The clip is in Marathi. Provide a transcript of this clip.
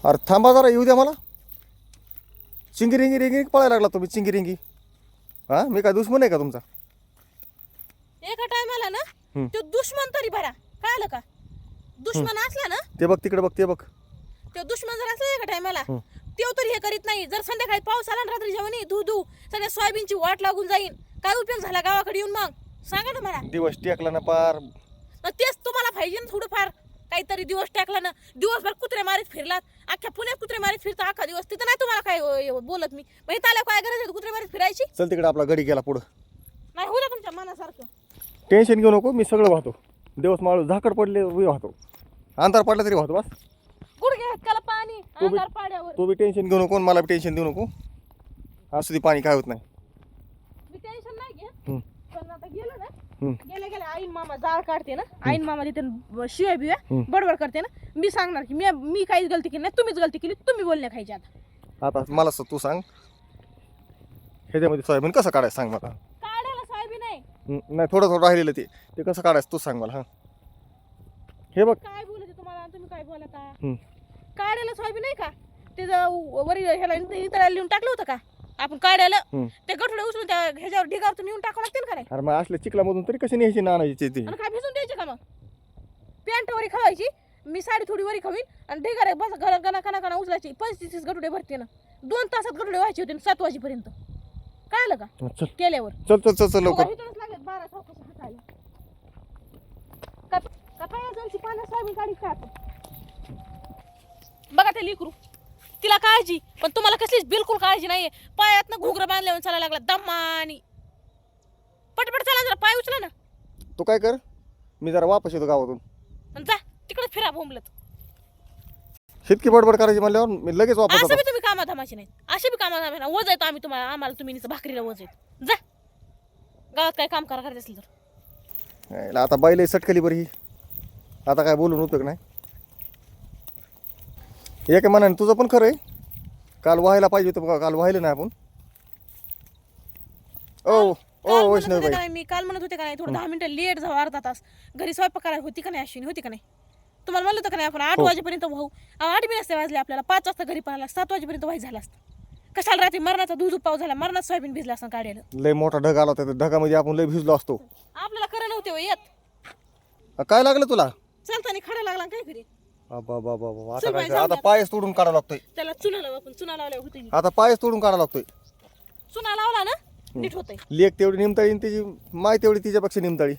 अरे थांबा जरा, येऊ द्या मला. चिंगिरिंगी रिंगी पळायला लागला तुम्ही, चिंगिरिंगी. हा, मी काय दुश्मन आहे का तुमचा? एका टायमाला ना तो दुश्मन तरी बरा, कळलं का? दुश्मन असला ना, ते बघ तिकडे, बघ ते बघ. तो दुश्मन जर असला एका टायमाला, तो तरी हे करीत नाही. जर संध्याकाळी पाऊस आला ना, रात्री जेवणी धू सगळ्या सोयाबीनची वाट लागून जाईल. काय उपयोग झाला गावाकडे येऊन? मग सांगा ना मला. दिवस टेकला ना पार. तेच तुम्हाला पाहिजे ना थोडंफार काहीतरी. दिवस टाकला ना, दिवसभर कुत्रे मारीत फिरलात, अख्ख्या पुण्यात कुत्रे मारीत फिरता अख्खा दिवस. तिथं नाही तुम्हाला काय बोलत मी. मग इथं आल्या काय गरज आहे कुत्रे मारीत फिरायची? चल तिकडे, आपला गडी गेला पुढं. नाही होऊ द्या तुमच्या मनासारखं. टेन्शन घेऊ नको, मी सगळं वाहतो. दिवस माळू झाकड पडले मी वाहतो, अंधार पडला तरी वाहतो. बस गुडघे आहेत त्याला पाणी अंधार पाड्यावर. तू बी टेन्शन घेऊ नको, मला बी टेन्शन देऊ नको. असू दे, पाणी काय होत नाही. मी टेन्शन नाही घेत. पण आता गेलं ना, गेल्या आईन मामा जाळ काढते ना, आईन मामा तिथे शिवाय बिव्या बडबड करते ना, मी सांगणार की मी काहीच गलती केली नाही, तुम्हीच गलती केली. तुम्ही बोलण्या खायचे आता मला तू सांग, ह्याच्यामध्ये सोयाबीन कसं काढायचं सांग मला. काढायला सोयाबीन नाही. नाही, थोडं राहिलेलं ते कसं काढायचं तू सांग मला. हा, हे बघ. काय बोलते तुम्हाला, तुम्ही काय बोलता? काढायला सोयाबीन नाही का, त्याचं वरी ह्याला इतरायला लिहून टाकलं होतं का आपण काढायला? ते गठुडे उचलून त्या ह्याच्यावर ढिगावरतून नेऊन टाकावं लागतील का नाही? अरे मग असल्या चिखलामधून तरी कशी न्यायची नानाची ते? आणि काय भिजून द्यायचे का? मग पॅन्ट वरी खवायची, मी साडी थोडी वरी खवीन आणि ढिगारे बस घर कणा उचलायची. 35 गठुडे भरते ना, 2 तासात गठुडे व्हायचे होते 7 वाजेपर्यंत. कळलं का? केल्यावर चल लवकर. इथूनच लागेल 12 चौकशी हाताला. का पायाची पानं सोयाबीन काढी का आपण? बघा ते लेकरू, तिला काळजी, पण तुम्हाला कसलीच बिलकुल काळजी नाहीये. पायातनं घुगरं बांधल्यावर चालायला लागला दम्मानी. पटपट चला, जरा पाय उचला ना. तू काय कर, मी जरा वापस येतो गावातून. आणि जा तिकडे फिरा बोंबलत. शेतकी बडबड करायची म्हणल्यावर मी लगेच वापस असं येतो. बी तुम्ही कामाधामाचे नाही, असे बी कामाधामाचे नाही. वज येतो आम्हाला तुम्ही नुसतं भाकरीला वज येत. जा गावात काय काम करायचं असेल तर. आता बैल सटकली बरी ही, आता काय बोलून उपयोग नाही. एक मनाने तुझं पण खरं आहे, काल व्हायला पाहिजे होतं, काल व्हायला नाही आपण. वैष्णवी मी काल म्हणत होते का नाही, थोडं 10 मिनिटं लेट जाऊ, अर्धा तास. घरी स्वयंपाक करायला होती का नाही अश्विनी, होती का नाही? तुम्हाला म्हणलं होतं का नाही आपण 8 वाजेपर्यंत वाहू? 8 बी नसते वाजले आपल्याला, 5 वाजता घरी पळाला, 7 वाजेपर्यंत वाई झाला असतं. कशाला रात्री मरणाचा दूध पाव झाला, मरणात सोयाबीन भिजला असं काढायला. लय मोठा ढग आला होता, त्या ढगामध्ये आपण लय भिजलो असतो. आपल्याला खरं नव्हते येत. काय लागलं तुला? चालताना खडा लागला काय घरी? आता काय आता पायच तोडून काढावं लागतोय. त्याला चुना लावा, आपण चुना लावल्या होती. आता पायच तोडून काढावं लागतोय. चुना लावला ना नीट होतंय. लेक तेवढी निमताळी, त्याची माय तेवढी तिच्यापेक्षा निमताळी.